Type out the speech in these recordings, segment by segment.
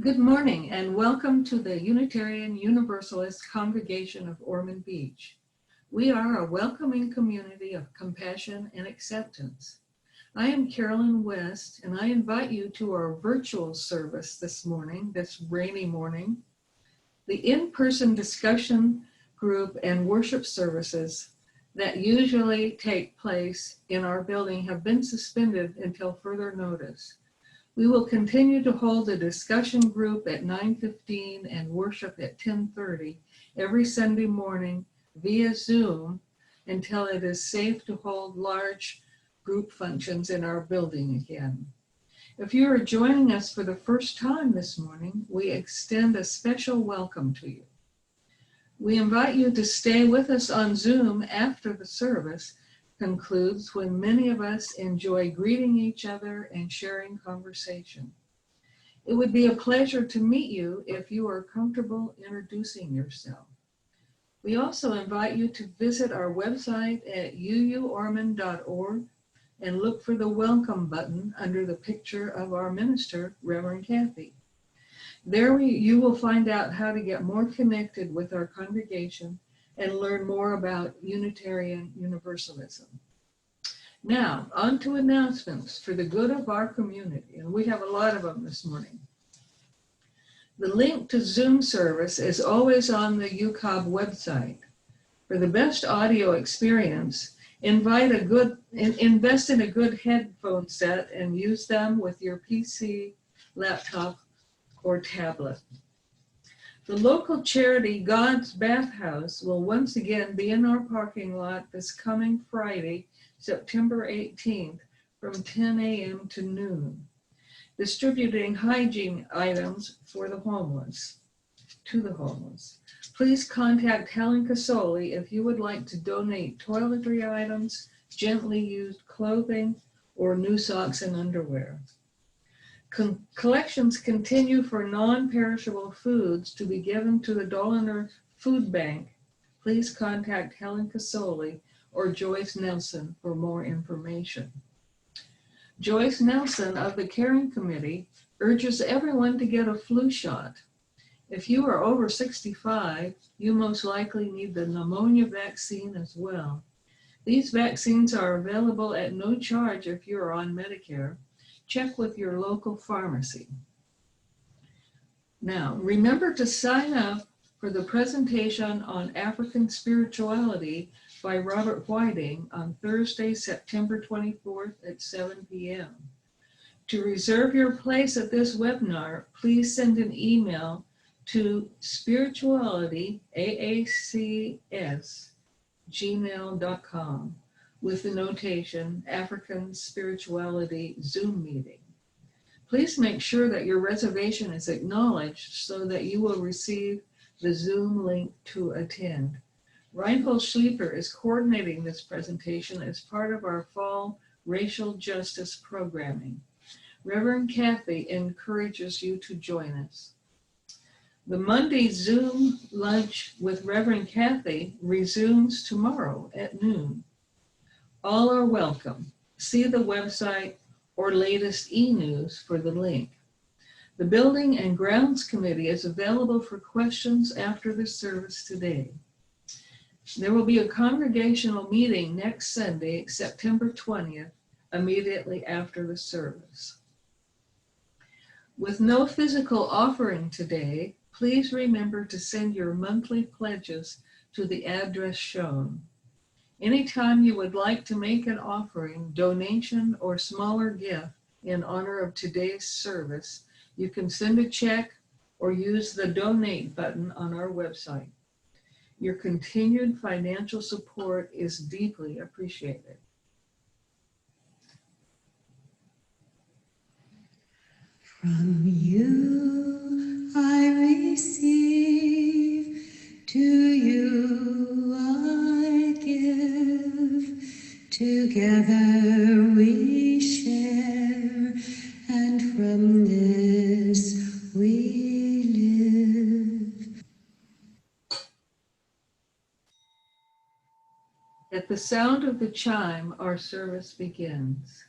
Good morning and welcome to the Unitarian Universalist Congregation of Ormond Beach. We are a welcoming community of compassion and acceptance. I am Carolyn West and I invite you to our virtual service this morning, this rainy morning. The in-person discussion group and worship services that usually take place in our building have been suspended until further notice. We will continue to hold a discussion group at 9:15 and worship at 10:30 every Sunday morning via Zoom until it is safe to hold large group functions in our building again. If you are joining us for the first time this morning, we extend a special welcome to you. We invite you to stay with us on Zoom after the service concludes, when many of us enjoy greeting each other and sharing conversation. It would be a pleasure to meet you if you are comfortable introducing yourself. We also invite you to visit our website at uuormond.org and look for the welcome button under the picture of our minister, Reverend Kathy. There you will find out how to get more connected with our congregation and learn more about Unitarian Universalism. Now, on to announcements for the good of our community, and we have a lot of them this morning. The link to Zoom service is always on the UCOB website. For the best audio experience, invest in a good headphone set and use them with your PC, laptop, or tablet. The local charity God's Bathhouse will once again be in our parking lot this coming Friday, September 18th from 10 a.m. to noon, distributing hygiene items for the homeless, to the homeless. Please contact Helen Casoli if you would like to donate toiletry items, gently used clothing, or new socks and underwear. Collections continue for non-perishable foods to be given to the Dolinar Food Bank. Please contact Helen Casoli or Joyce Nelson for more information. Joyce Nelson of the Caring Committee urges everyone to get a flu shot. If you are over 65, you most likely need the pneumonia vaccine as well. These vaccines are available at no charge if you are on Medicare. Check with your local pharmacy. Now, remember to sign up for the presentation on African spirituality by Robert Whiting on Thursday, September 24th at 7 p.m. To reserve your place at this webinar, please send an email to spiritualityaacs@gmail.com with the notation African Spirituality Zoom meeting. Please make sure that your reservation is acknowledged so that you will receive the Zoom link to attend. Reinhold Schlieper is coordinating this presentation as part of our fall racial justice programming. Reverend Kathy encourages you to join us. The Monday Zoom lunch with Reverend Kathy resumes tomorrow at noon. All are welcome. See the website or latest e-news for the link. The Building and Grounds Committee is available for questions after the service today. There will be a congregational meeting next Sunday, September 20th, immediately after the service. With no physical offering today, please remember to send your monthly pledges to the address shown. Anytime you would like to make an offering, donation, or smaller gift in honor of today's service, you can send a check or use the donate button on our website. Your continued financial support is deeply appreciated. From you I receive, to you I give. Together we share, and from this we live. At the sound of the chime, our service begins.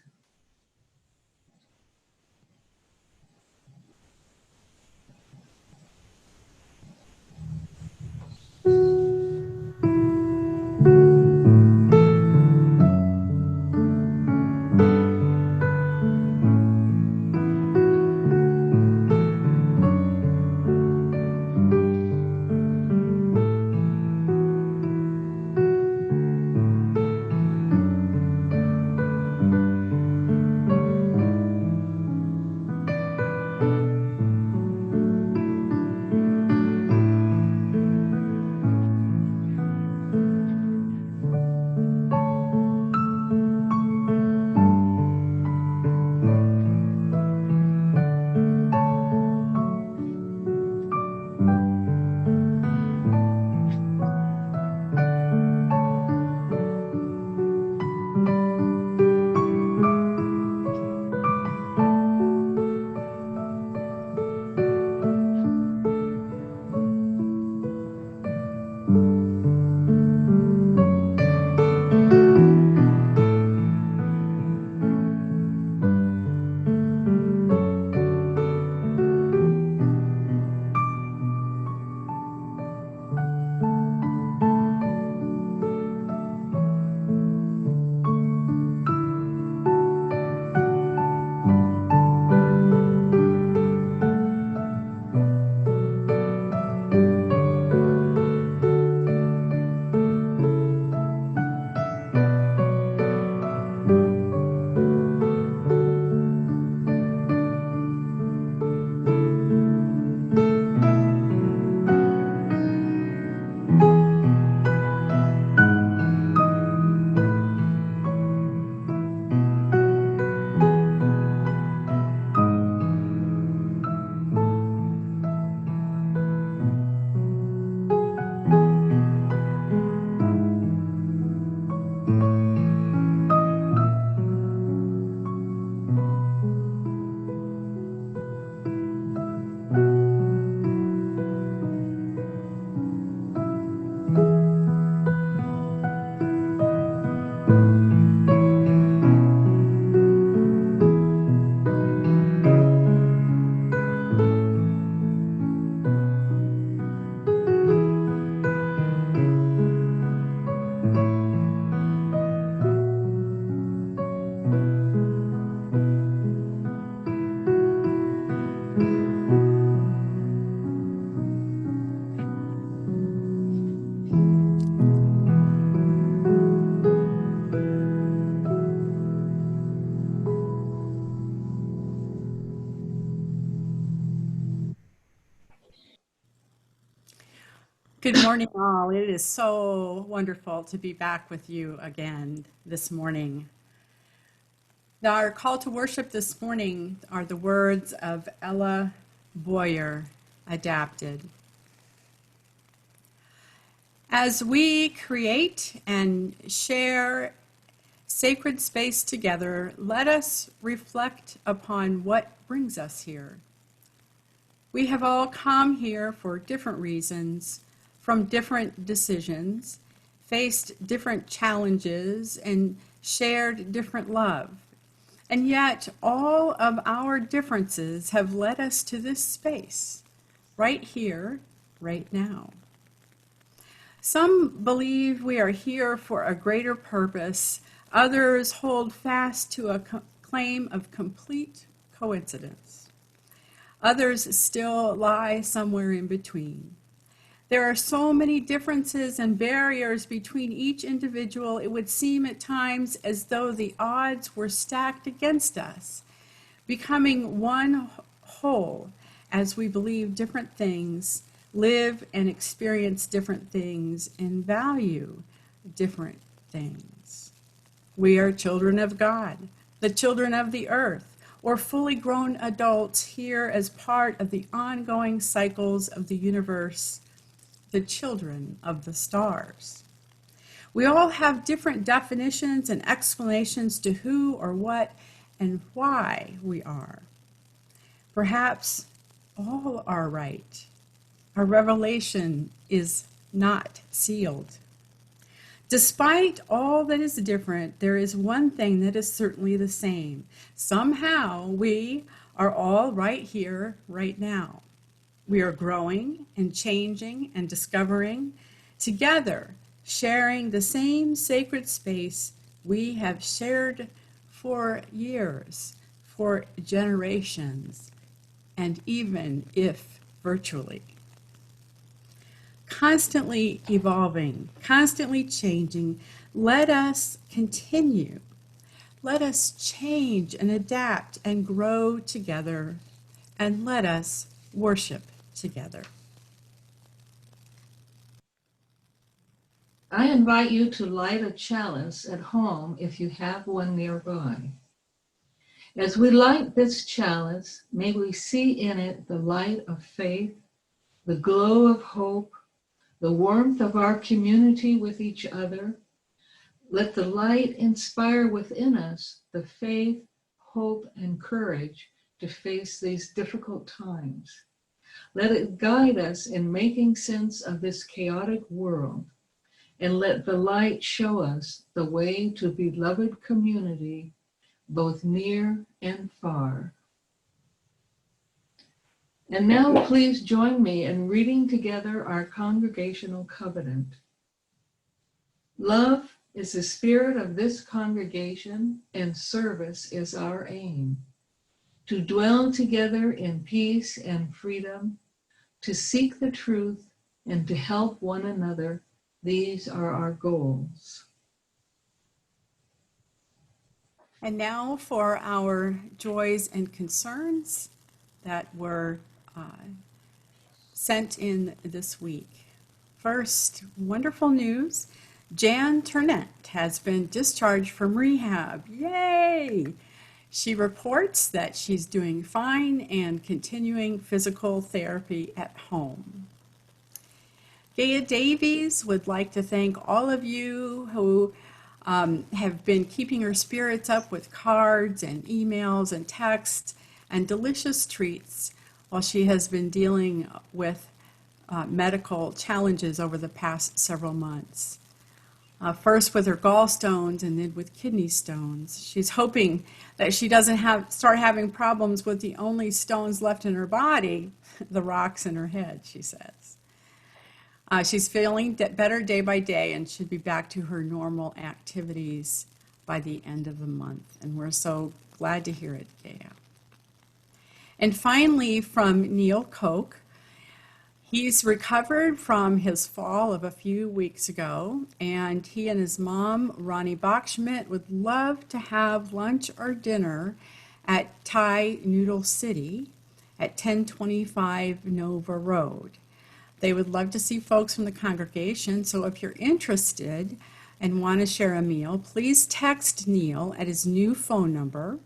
Good morning, all. It is so wonderful to be back with you again this morning. Our call to worship this morning are the words of Ella Boyer, adapted. As we create and share sacred space together, let us reflect upon what brings us here. We have all come here for different reasons, from different decisions, faced different challenges, and shared different love. And yet, all of our differences have led us to this space, right here, right now. Some believe we are here for a greater purpose. Others hold fast to a claim of complete coincidence. Others still lie somewhere in between. There are so many differences and barriers between each individual, it would seem at times as though the odds were stacked against us, becoming one whole as we believe different things, live and experience different things, and value different things. We are children of God, the children of the earth, or fully grown adults here as part of the ongoing cycles of the universe, the children of the stars. We all have different definitions and explanations to who or what and why we are. Perhaps all are right. Our revelation is not sealed. Despite all that is different, there is one thing that is certainly the same. Somehow we are all right here, right now. We are growing and changing and discovering together, sharing the same sacred space we have shared for years, for generations, and even if virtually. Constantly evolving, constantly changing, let us continue. Let us change and adapt and grow together and let us worship together. I invite you to light a chalice at home if you have one nearby. As we light this chalice, may we see in it the light of faith, the glow of hope, the warmth of our community with each other. Let the light inspire within us the faith, hope, and courage to face these difficult times. Let it guide us in making sense of this chaotic world, and let the light show us the way to beloved community, both near and far. And now please join me in reading together our congregational covenant. Love is the spirit of this congregation, and service is our aim. To dwell together in peace and freedom, to seek the truth, and to help one another. These are our goals. And now for our joys and concerns that were sent in this week. First, wonderful news. Jan Turnett has been discharged from rehab. Yay! She reports that she's doing fine and continuing physical therapy at home. Gaia Davies would like to thank all of you who have been keeping her spirits up with cards and emails and texts and delicious treats while she has been dealing with medical challenges over the past several months. First with her gallstones and then with kidney stones. She's hoping that she doesn't start having problems with the only stones left in her body, the rocks in her head, she says. She's feeling better day by day and should be back to her normal activities by the end of the month. And we're so glad to hear it, Gaia. And finally, from Neil Koch, he's recovered from his fall of a few weeks ago, and he and his mom, Ronnie Bachschmidt, would love to have lunch or dinner at Thai Noodle City at 1025 Nova Road. They would love to see folks from the congregation, so if you're interested and want to share a meal, please text Neil at his new phone number.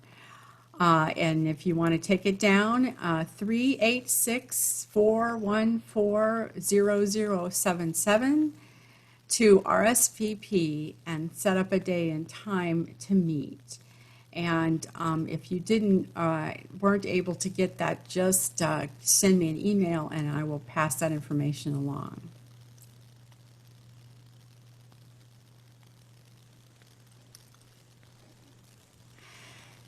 And if you want to take it down, 386-414-0077 to RSVP and set up a day and time to meet. And if you weren't able to get that, just send me an email and I will pass that information along.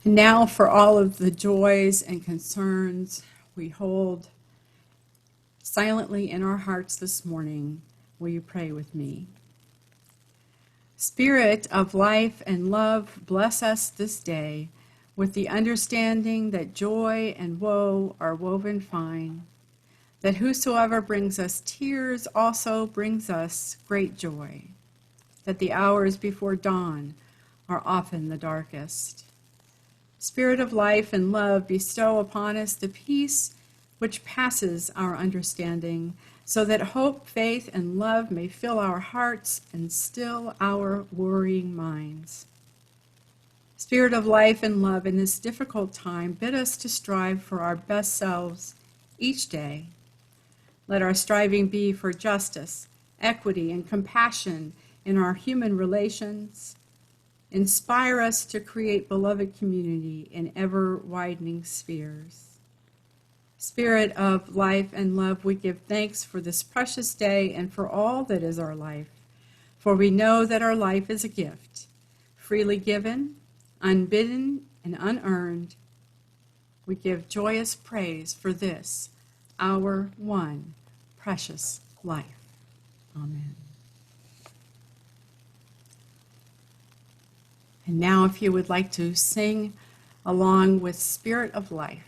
Now for all of the joys and concerns we hold silently in our hearts this morning, will you pray with me? Spirit of life and love, bless us this day with the understanding that joy and woe are woven fine, that whosoever brings us tears also brings us great joy, that the hours before dawn are often the darkest. Spirit of life and love, bestow upon us the peace which passes our understanding, so that hope, faith, and love may fill our hearts and still our worrying minds. Spirit of life and love, in this difficult time, bid us to strive for our best selves each day. Let our striving be for justice, equity, and compassion in our human relations. Inspire us to create beloved community in ever-widening spheres. Spirit of life and love, we give thanks for this precious day and for all that is our life, for we know that our life is a gift, freely given, unbidden, and unearned. We give joyous praise for this, our one precious life. Amen. And now if you would like to sing along with Spirit of Life.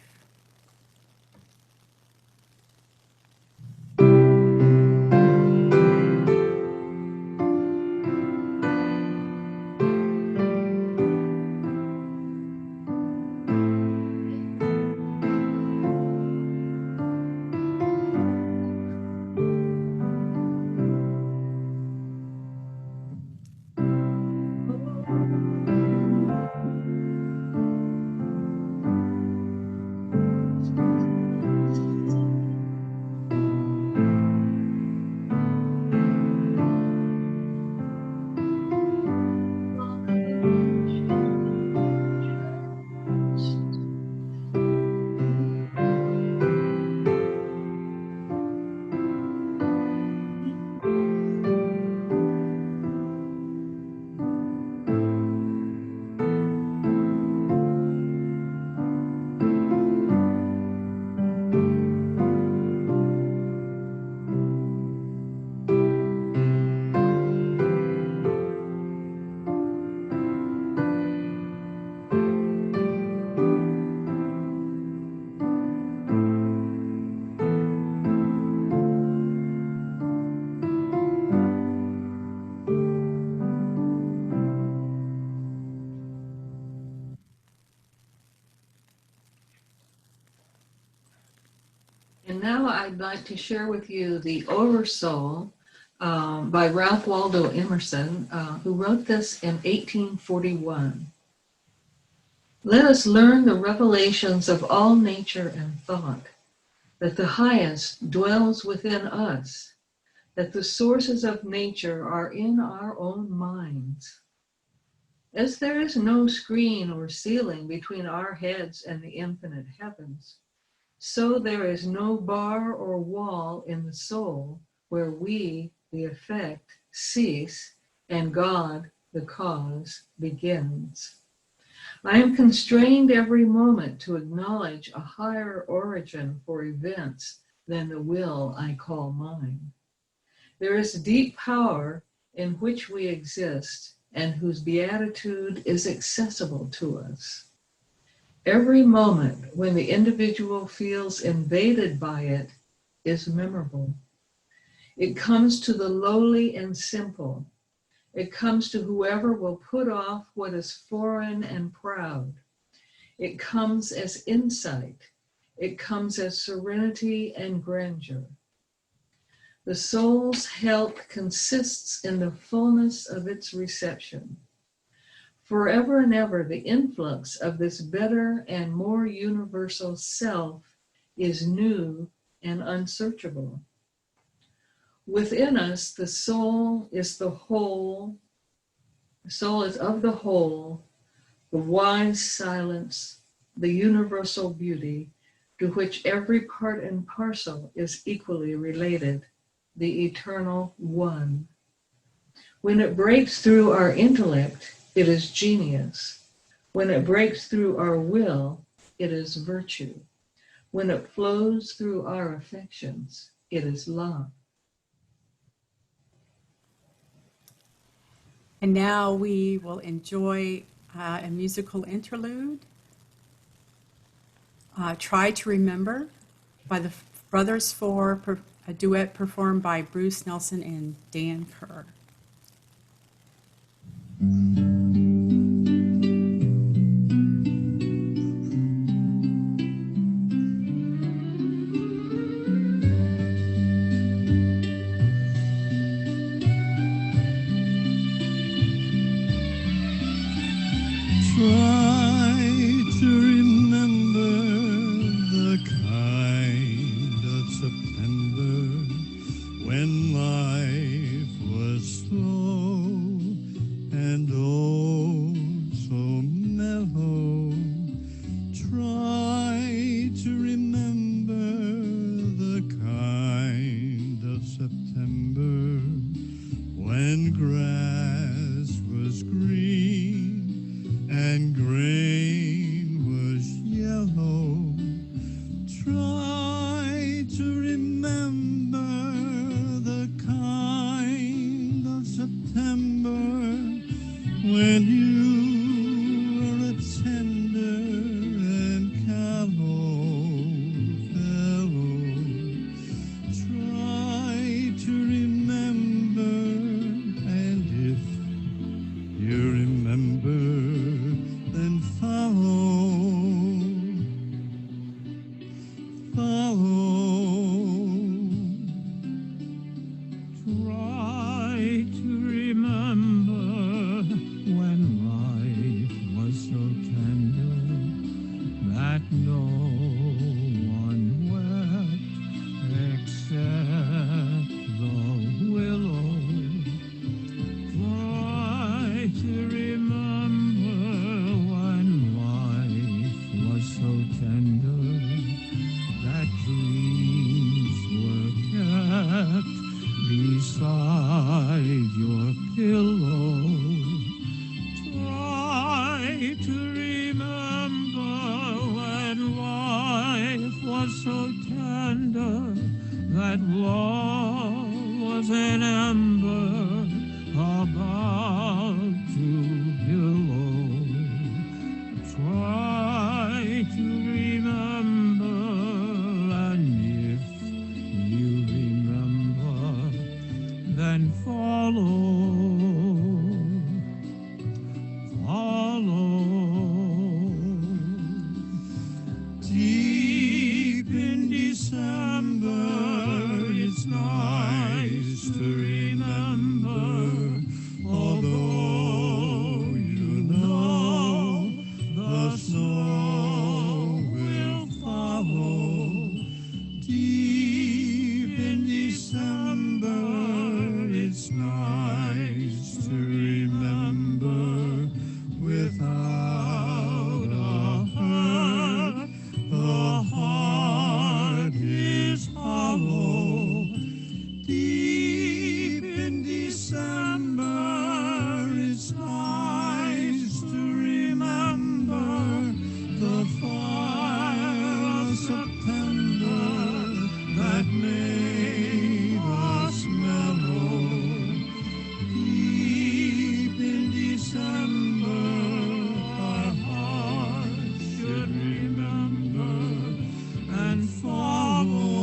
And now I'd like to share with you The Oversoul by Ralph Waldo Emerson, who wrote this in 1841. Let us learn the revelations of all nature and thought, that the highest dwells within us, that the sources of nature are in our own minds. As there is no screen or ceiling between our heads and the infinite heavens, so there is no bar or wall in the soul where we, the effect, cease and God, the cause, begins. I am constrained every moment to acknowledge a higher origin for events than the will I call mine. There is deep power in which we exist and whose beatitude is accessible to us. Every moment when the individual feels invaded by it is memorable. It comes to the lowly and simple. It comes to whoever will put off what is foreign and proud. It comes as insight. It comes as serenity and grandeur. The soul's health consists in the fullness of its reception. Forever and ever, the influx of this better and more universal self is new and unsearchable. Within us, the soul is the whole, the soul is of the whole, the wise silence, the universal beauty, to which every part and parcel is equally related, the eternal one. When it breaks through our intellect, it is genius. When it breaks through our will, it is virtue. When it flows through our affections, it is love. And now we will enjoy a musical interlude. Try to Remember by the Brothers Four, a duet performed by Bruce Nelson and Dan Kerr. Deep in despair, December, it's nice to remember, although you know the snow will follow. Deep in December, it's nice to remember, without a hurt, the heart is hollow. Deep in December, it's nice to remember the fire of September that made us mellow. Deep in December, our hearts should remember and follow.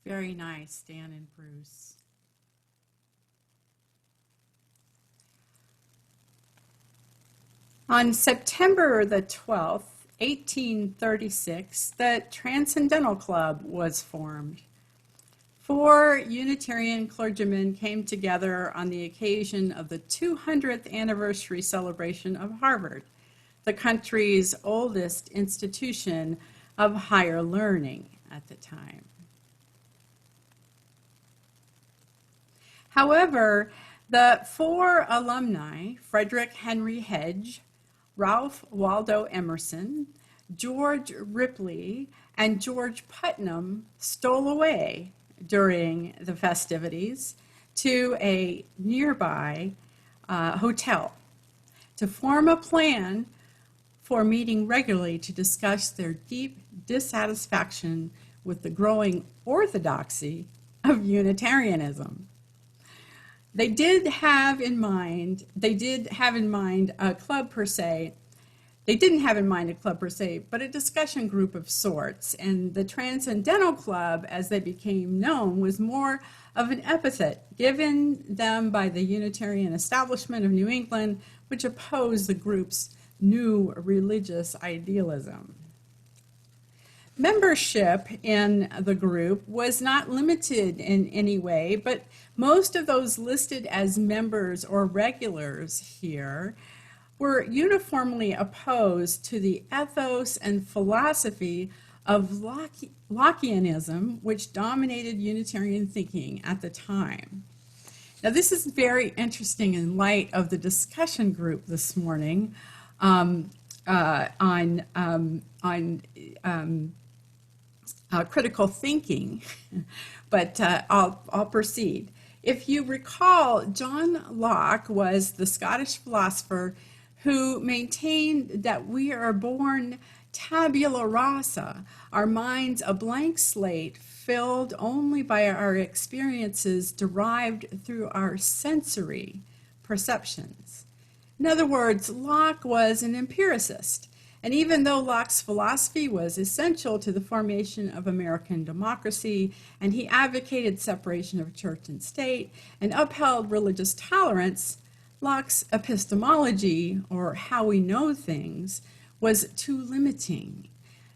Very nice, Dan and Bruce. On September the 12th, 1836, the Transcendental Club was formed. 4 Unitarian clergymen came together on the occasion of the 200th anniversary celebration of Harvard, the country's oldest institution of higher learning at the time. However, the 4 alumni, Frederick Henry Hedge, Ralph Waldo Emerson, George Ripley, and George Putnam, stole away during the festivities to a nearby hotel to form a plan for meeting regularly to discuss their deep dissatisfaction with the growing orthodoxy of Unitarianism. They did have in mind a club per se. They didn't have in mind a club per se, but a discussion group of sorts. And the Transcendental Club, as they became known, was more of an epithet given them by the Unitarian establishment of New England, which opposed the group's new religious idealism. Membership in the group was not limited in any way, but most of those listed as members or regulars here were uniformly opposed to the ethos and philosophy of Lockeanism, which dominated Unitarian thinking at the time. Now, this is very interesting in light of the discussion group this morning on critical thinking, but I'll proceed. If you recall, John Locke was the Scottish philosopher who maintained that we are born tabula rasa, our minds a blank slate filled only by our experiences derived through our sensory perceptions. In other words, Locke was an empiricist. And even though Locke's philosophy was essential to the formation of American democracy, and he advocated separation of church and state and upheld religious tolerance, Locke's epistemology, or how we know things, was too limiting.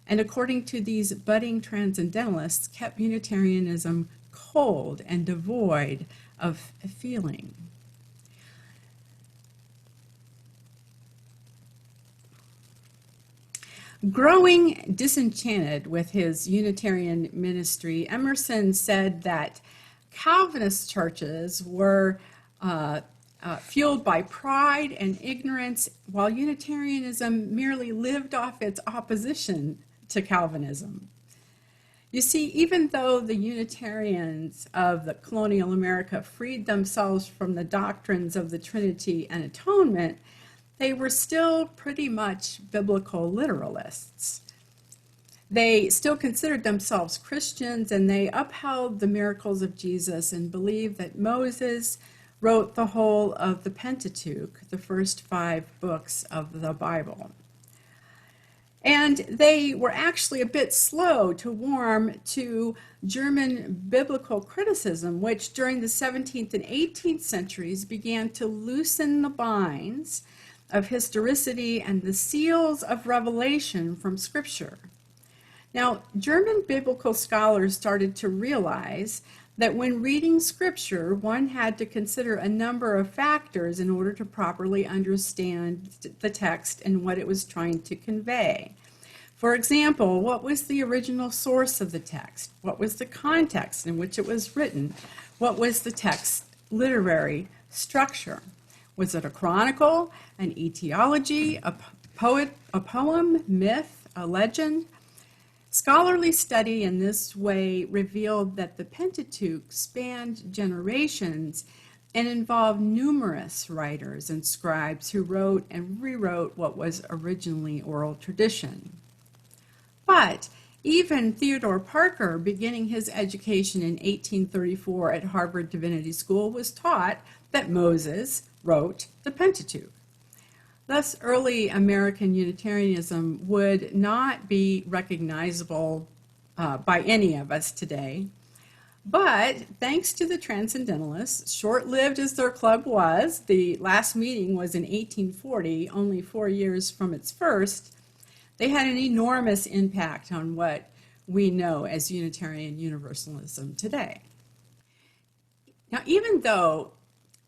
And according to these budding transcendentalists, kept Unitarianism cold and devoid of feeling. Growing disenchanted with his Unitarian ministry, Emerson said that Calvinist churches were fueled by pride and ignorance, while Unitarianism merely lived off its opposition to Calvinism. You see, even though the Unitarians of the colonial America freed themselves from the doctrines of the Trinity and atonement, they were still pretty much biblical literalists. They still considered themselves Christians, and they upheld the miracles of Jesus and believed that Moses wrote the whole of the Pentateuch, the first 5 books of the Bible. And they were actually a bit slow to warm to German biblical criticism, which during the 17th and 18th centuries began to loosen the binds of historicity and the seals of revelation from Scripture. Now, German biblical scholars started to realize that when reading Scripture, one had to consider a number of factors in order to properly understand the text and what it was trying to convey. For example, what was the original source of the text? What was the context in which it was written? What was the text's literary structure? Was it a chronicle, an etiology, a poem, myth, a legend? Scholarly study in this way revealed that the Pentateuch spanned generations and involved numerous writers and scribes who wrote and rewrote what was originally oral tradition. But even Theodore Parker, beginning his education in 1834 at Harvard Divinity School, was taught that Moses wrote the Pentateuch. Thus, early American Unitarianism would not be recognizable by any of us today. But thanks to the Transcendentalists, short-lived as their club was, the last meeting was in 1840, only 4 years from its first, they had an enormous impact on what we know as Unitarian Universalism today. Now, even though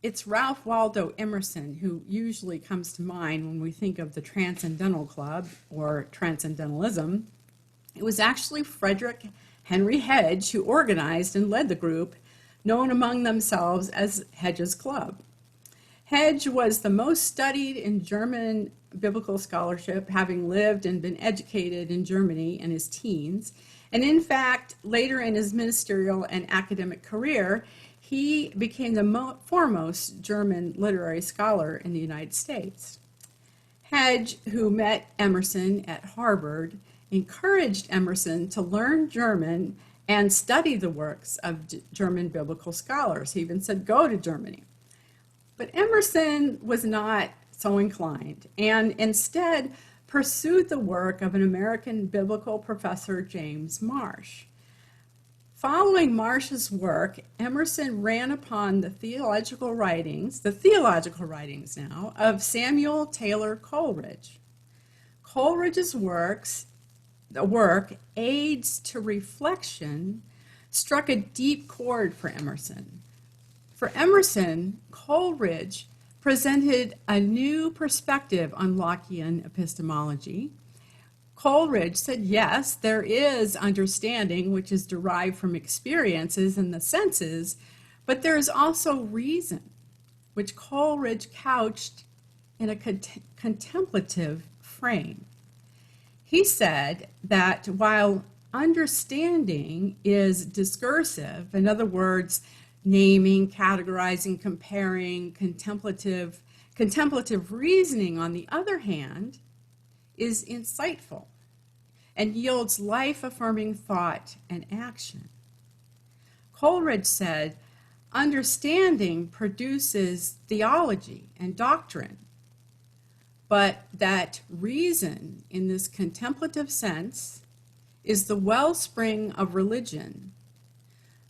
it's Ralph Waldo Emerson who usually comes to mind when we think of the Transcendental Club or Transcendentalism, it was actually Frederick Henry Hedge who organized and led the group, known among themselves as Hedge's Club. Hedge was the most studied in German biblical scholarship, having lived and been educated in Germany in his teens. And in fact, later in his ministerial and academic career, he became the foremost German literary scholar in the United States. Hedge, who met Emerson at Harvard, encouraged Emerson to learn German and study the works of German biblical scholars. He even said, go to Germany. But Emerson was not so inclined, and instead pursued the work of an American biblical professor, James Marsh. Following Marsh's work, Emerson ran upon the theological writings now, of Samuel Taylor Coleridge. Coleridge's work, Aids to Reflection, struck a deep chord for Emerson. For Emerson, Coleridge presented a new perspective on Lockean epistemology. Coleridge said, yes, there is understanding which is derived from experiences and the senses, but there is also reason, which Coleridge couched in a contemplative frame. He said that while understanding is discursive, in other words, naming, categorizing, comparing, contemplative reasoning, on the other hand, is insightful and yields life-affirming thought and action. Coleridge said, understanding produces theology and doctrine, but that reason in this contemplative sense is the wellspring of religion.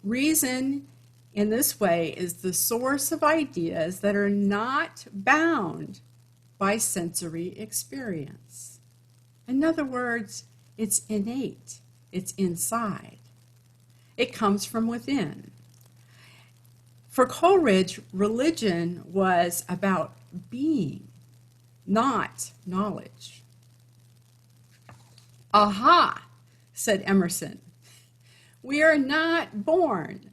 Reason in this way is the source of ideas that are not bound by sensory experience. In other words, it's innate, it's inside. It comes from within. For Coleridge, religion was about being, not knowledge. Aha, said Emerson. We are not born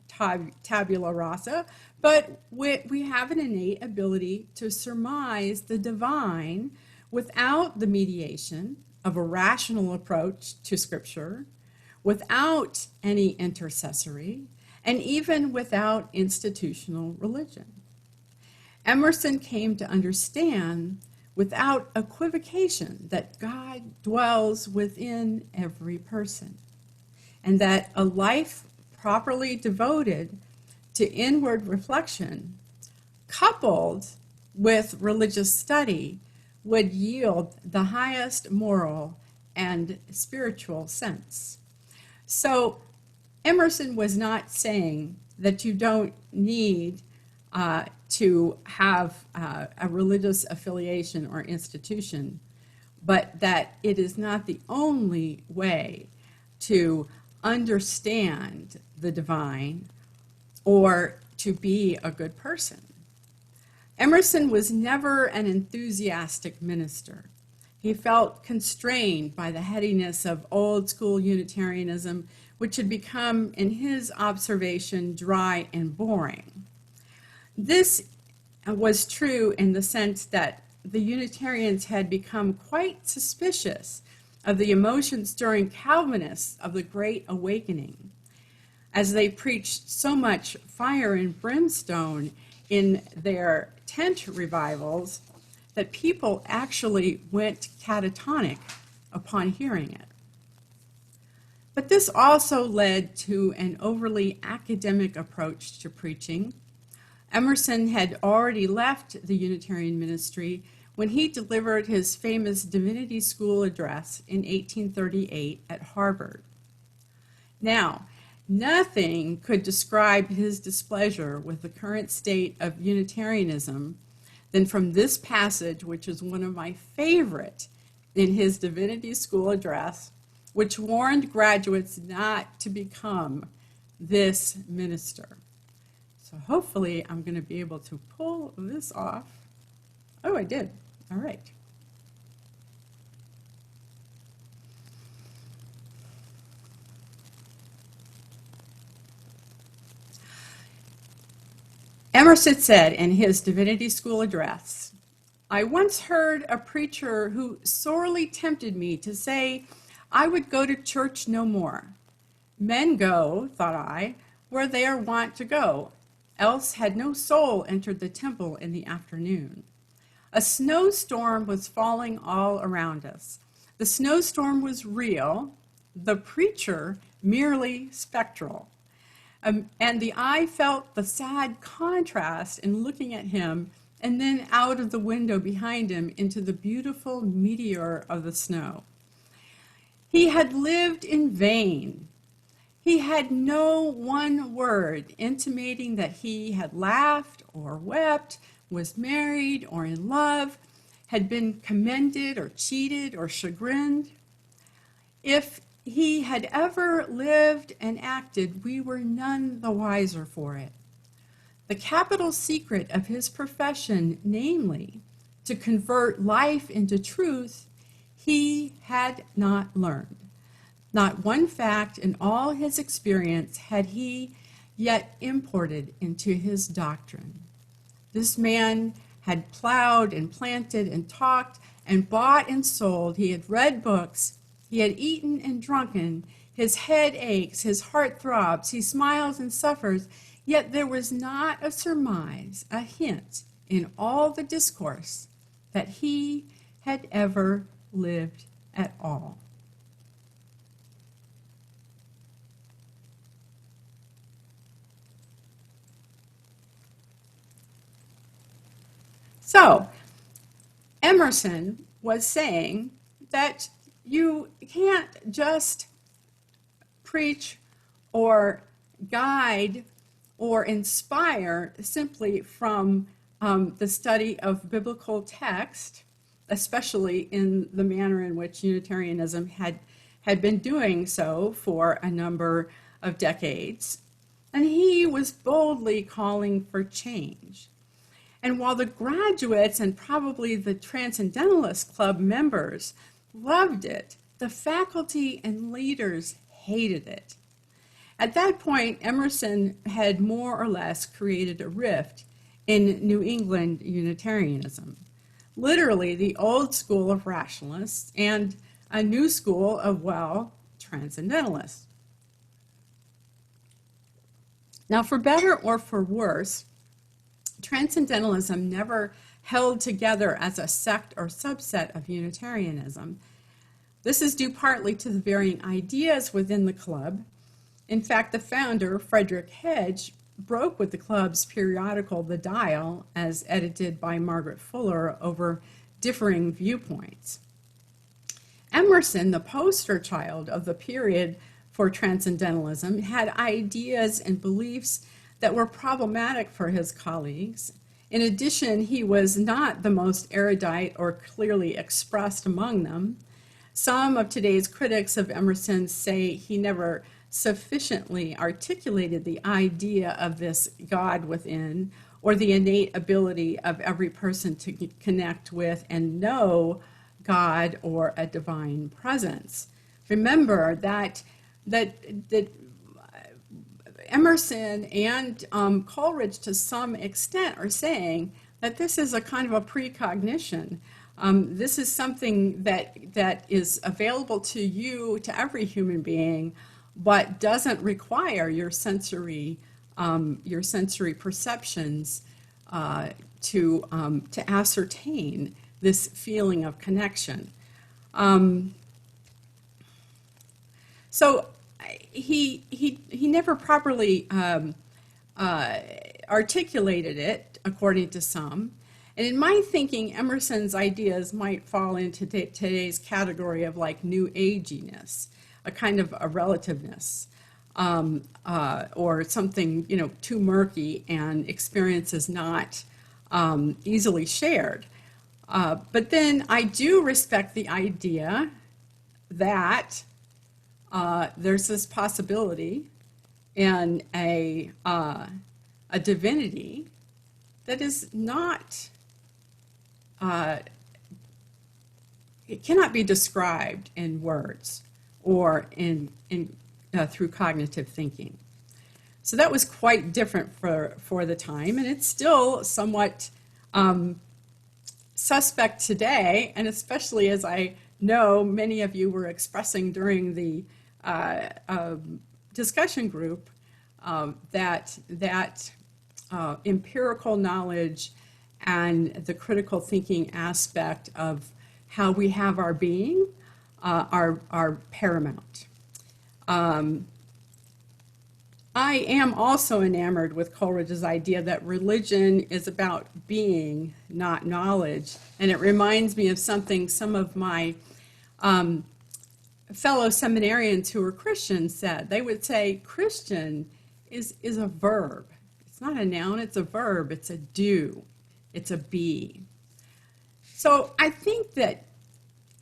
tabula rasa, but we have an innate ability to surmise the divine without the mediation of a rational approach to Scripture, without any intercessory, and even without institutional religion. Emerson came to understand without equivocation that God dwells within every person, and that a life properly devoted to inward reflection, coupled with religious study, would yield the highest moral and spiritual sense. So Emerson was not saying that you don't need to have a religious affiliation or institution, but that it is not the only way to understand the divine or to be a good person. Emerson was never an enthusiastic minister. He felt constrained by the headiness of old school Unitarianism, which had become, in his observation, dry and boring. This was true in the sense that the Unitarians had become quite suspicious of the emotion-stirring Calvinists of the Great Awakening, as they preached so much fire and brimstone in their tent revivals that people actually went catatonic upon hearing it. But this also led to an overly academic approach to preaching. Emerson had already left the Unitarian ministry when he delivered his famous Divinity School address in 1838 at Harvard. Now, nothing could describe his displeasure with the current state of Unitarianism than from this passage, which is one of my favorite in his Divinity School address, which warned graduates not to become this minister. So hopefully I'm going to be able to pull this off. Oh, I did. All right. Emerson said in his Divinity School address, "I once heard a preacher who sorely tempted me to say I would go to church no more. Men go, thought I, where they are wont to go, else had no soul entered the temple in the afternoon. A snowstorm was falling all around us. The snowstorm was real, the preacher merely spectral. And the eye felt the sad contrast in looking at him and then out of the window behind him into the beautiful meteor of the snow. He had lived in vain. He had no one word intimating that he had laughed or wept, was married or in love, had been commended or cheated or chagrined. If he had ever lived and acted, we were none the wiser for it. The capital secret of his profession, namely, to convert life into truth, he had not learned. Not one fact in all his experience had he yet imported into his doctrine. This man had plowed and planted and talked and bought and sold. He had read books. He had eaten and drunken. His head aches, his heart throbs, he smiles and suffers, yet there was not a surmise, a hint in all the discourse that he had ever lived at all." So, Emerson was saying that you can't just preach or guide or inspire simply from the study of biblical text, especially in the manner in which Unitarianism had been doing so for a number of decades. And he was boldly calling for change. And while the graduates and probably the Transcendentalist Club members loved it, the faculty and leaders hated it. At that point, Emerson had more or less created a rift in New England Unitarianism. Literally, the old school of rationalists and a new school of, well, transcendentalists. Now, for better or for worse, Transcendentalism never held together as a sect or subset of Unitarianism. This is due partly to the varying ideas within the club. In fact, the founder, Frederick Hedge, broke with the club's periodical The Dial, as edited by Margaret Fuller, over differing viewpoints. Emerson, the poster child of the period for transcendentalism, had ideas and beliefs that were problematic for his colleagues. In addition, he was not the most erudite or clearly expressed among them. Some of today's critics of Emerson say he never sufficiently articulated the idea of this God within, or the innate ability of every person to connect with and know God or a divine presence. Remember that Emerson and Coleridge, to some extent, are saying that this is a kind of a precognition. This is something that is available to you, to every human being, but doesn't require your sensory perceptions to ascertain this feeling of connection. So he never properly articulated it, according to some. And in my thinking, Emerson's ideas might fall into today's category of like new aginess, a kind of a relativeness, or something, too murky and experiences not easily shared. But then I do respect the idea that there's this possibility in a divinity that is not, it cannot be described in words or through cognitive thinking. So that was quite different for the time, and it's still somewhat suspect today, and especially as I know many of you were expressing during the discussion group, that empirical knowledge and the critical thinking aspect of how we have our being are paramount. I am also enamored with Coleridge's idea that religion is about being, not knowledge. And it reminds me of something some of my fellow seminarians who were Christians said. They would say Christian is a verb. It's not a noun, it's a verb. It's a do. It's a be. So I think that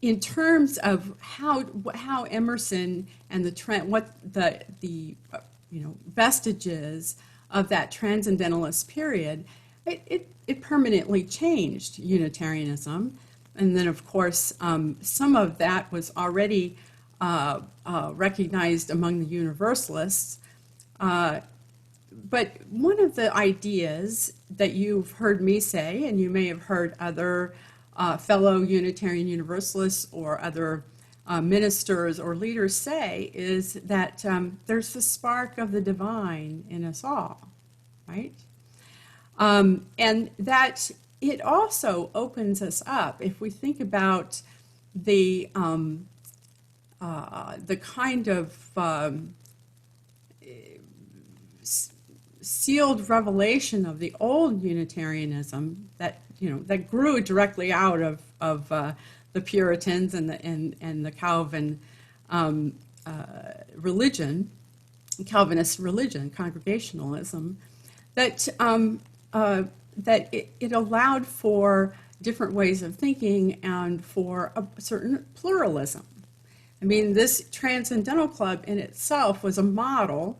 in terms of how Emerson and the vestiges of that transcendentalist period, it permanently changed Unitarianism. And then, of course, some of that was already recognized among the Universalists. But one of the ideas that you've heard me say, and you may have heard other fellow Unitarian Universalists or other ministers or leaders say, is that there's the spark of the divine in us all, right? And that it also opens us up. If we think about the kind of sealed revelation of the old Unitarianism that grew directly out of the Puritans and the Calvin religion, Calvinist religion, Congregationalism, that it allowed for different ways of thinking and for a certain pluralism. I mean, this Transcendental Club in itself was a model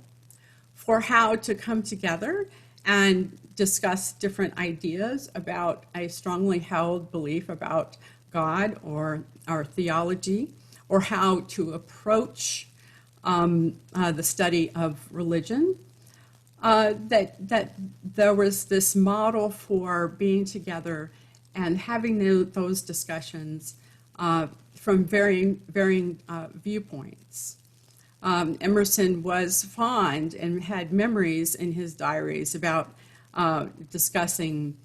for how to come together and discuss different ideas about a strongly held belief about God or our theology, or how to approach the study of religion. That there was this model for being together and having those discussions from varying viewpoints. Emerson was fond and had memories in his diaries about discussing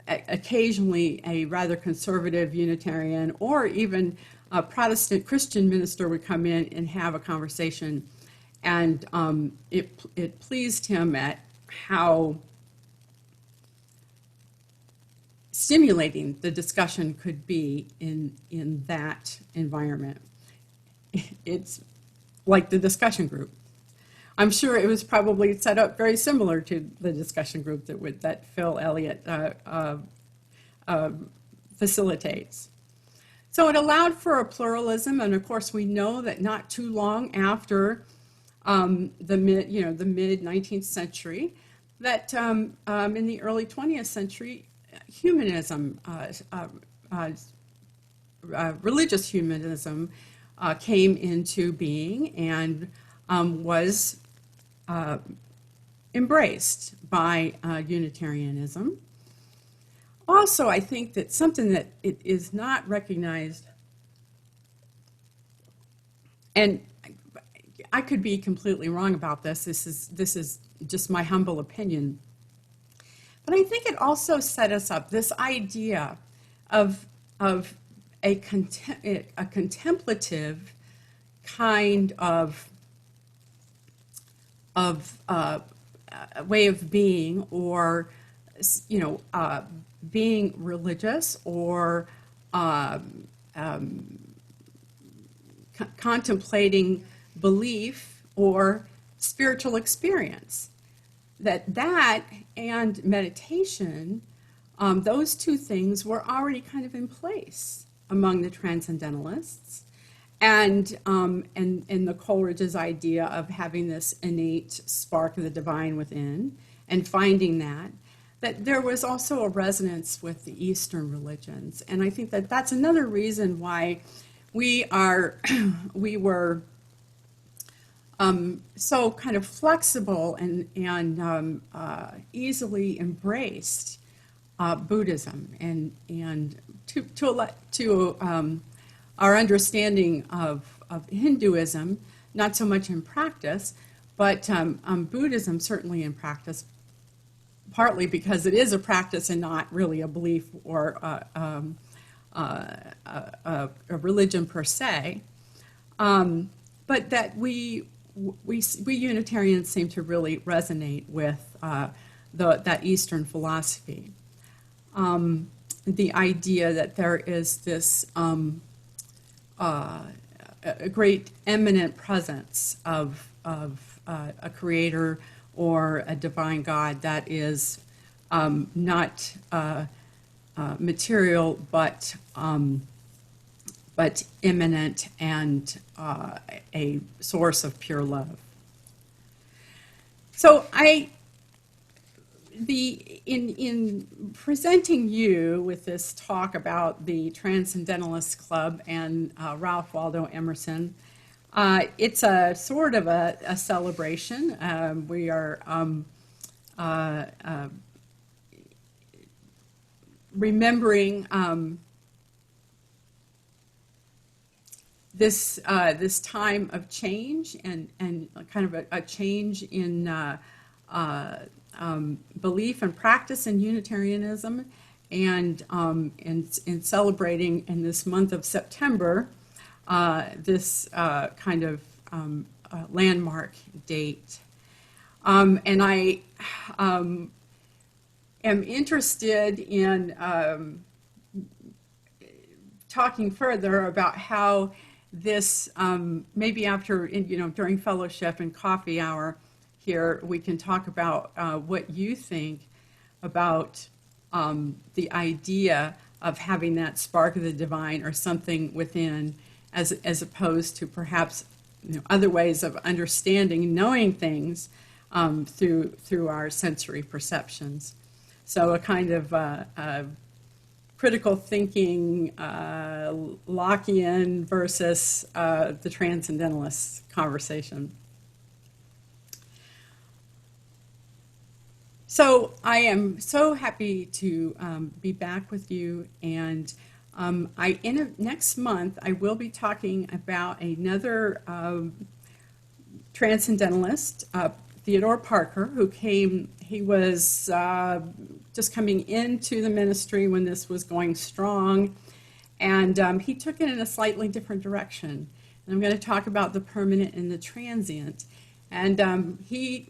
occasionally a rather conservative Unitarian or even a Protestant Christian minister would come in and have a conversation. And it pleased him at how stimulating the discussion could be in that environment. It's like the discussion group. I'm sure it was probably set up very similar to the discussion group that Phil Elliott facilitates. So it allowed for a pluralism, and of course we know that not too long after the mid 19th century, that in the early 20th century, humanism, religious humanism, came into being and was embraced by Unitarianism. Also, I think that something that it is not recognized, and I could be completely wrong about this. This is just my humble opinion. But I think it also set us up, this idea of a contemplative kind of way of being, or being religious, or contemplating belief or spiritual experience. That and meditation, those two things were already kind of in place among the transcendentalists, and the Coleridge's idea of having this innate spark of the divine within and finding that there was also a resonance with the Eastern religions. And I think that that's another reason why we were so kind of flexible and easily embraced Buddhism and to our understanding of Hinduism, not so much in practice, but Buddhism certainly in practice, partly because it is a practice and not really a belief or a religion per se, but that we Unitarians seem to really resonate with that Eastern philosophy. The idea that there is this a great eminent presence of a creator or a divine God that is not material, but immanent and a source of pure love. So in presenting you with this talk about the Transcendentalist Club and Ralph Waldo Emerson, it's a sort of a celebration. We are remembering this time of change and kind of a change in belief and practice in Unitarianism, and in celebrating in this month of September this kind of landmark date. And I am interested in talking further about how this, maybe after, during fellowship and coffee hour here, we can talk about what you think about the idea of having that spark of the divine or something within, as opposed to perhaps other ways of understanding, knowing things through our sensory perceptions. So a kind of critical thinking, Lockean versus the transcendentalist conversation. So I am so happy to be back with you, and next month I will be talking about another transcendentalist, Theodore Parker, who came, he was just coming into the ministry when this was going strong, and he took it in a slightly different direction. And I'm going to talk about the permanent and the transient. And he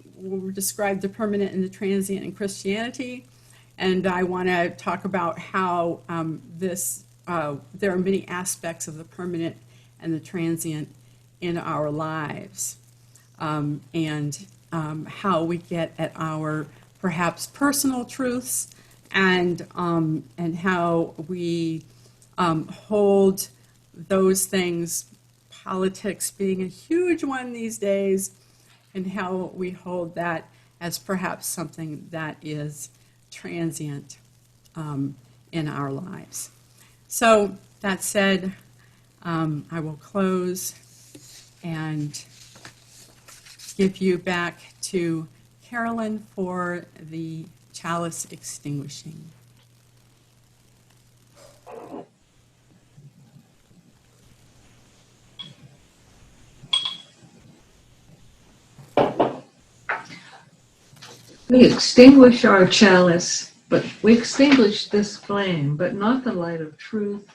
described the permanent and the transient in Christianity, and I want to talk about how there are many aspects of the permanent and the transient in our lives, and how we get at our perhaps personal truths, and how we hold those things, politics being a huge one these days, and how we hold that as perhaps something that is transient in our lives. So that said, I will close and give you back to Carolyn for the chalice extinguishing. We extinguish our chalice, but we extinguish this flame, but not the light of truth,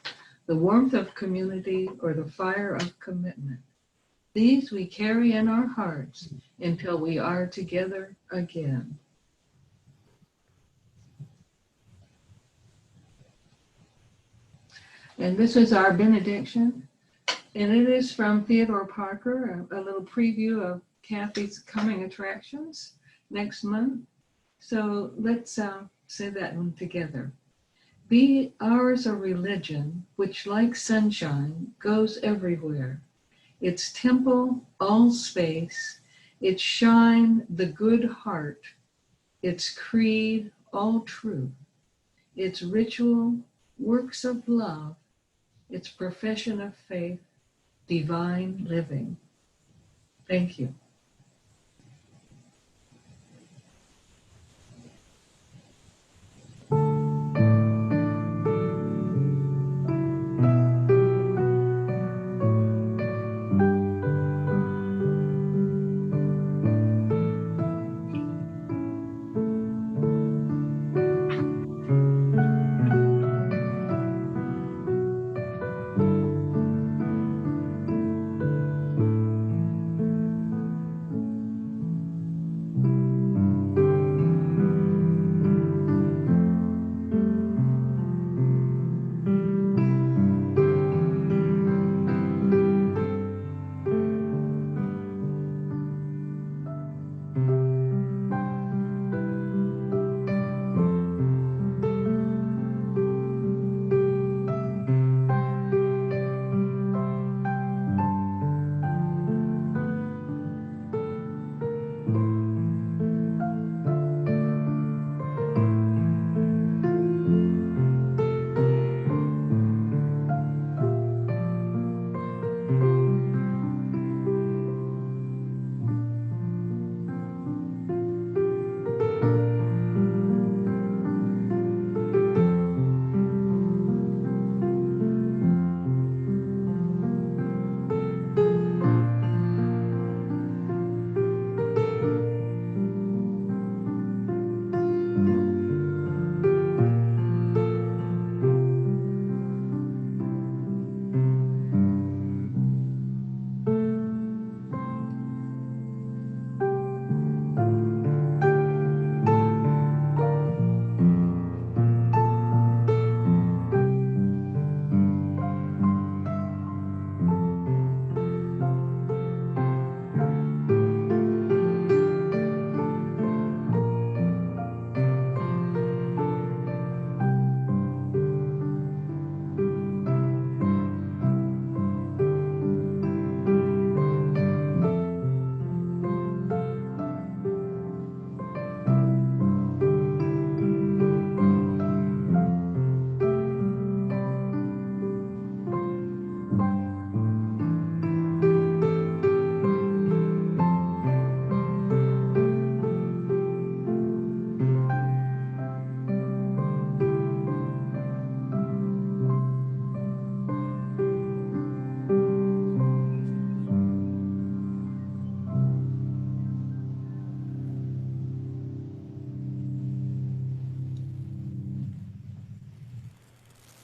the warmth of community, or the fire of commitment. These we carry in our hearts until we are together again. And this is our benediction, and it is from Theodore Parker, a little preview of Kathy's coming attractions next month. So let's say that one together. Be ours a religion which, like sunshine, goes everywhere. Its temple, all space, its shine, the good heart, its creed, all truth, its ritual, works of love, its profession of faith, divine living. Thank you.